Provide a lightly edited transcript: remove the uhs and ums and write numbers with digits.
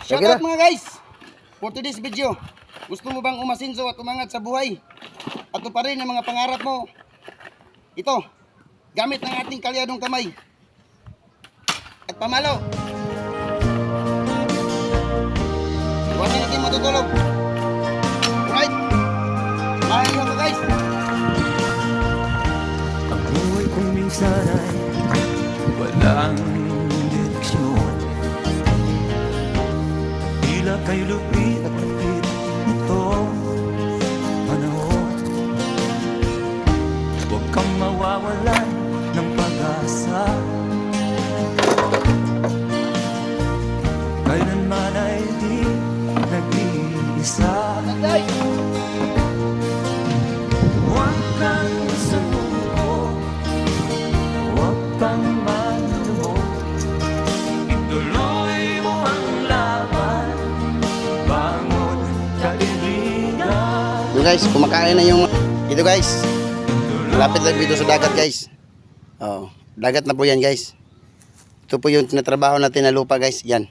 Shout out mga guys. For today's video, gusto mo bang umasinso at umangat sa buhay? At tuparin ang mga pangarap mo? Ito, gamit ng ating kalyadong kamay at pamalo. Huwag natin matutulog. Alright? Mahal ako guys. Ang buhay kong minsan ay walang direksyon. Tila kay lupit at lupit nitong panahon. Huwag kang mawawalan ng pag-asa. Kailanman ay di nag-iisa. Huwag kang sumuko, huwag kang malumo. Ituloy mo ang laban, bangon kaibigan. Ito guys, kumakain na yung... Ito guys, malapit lang dito sa dagat guys. Oh, dagat na po yan guys. Ito po yung tinatrabaho natin na lupa guys. Yan.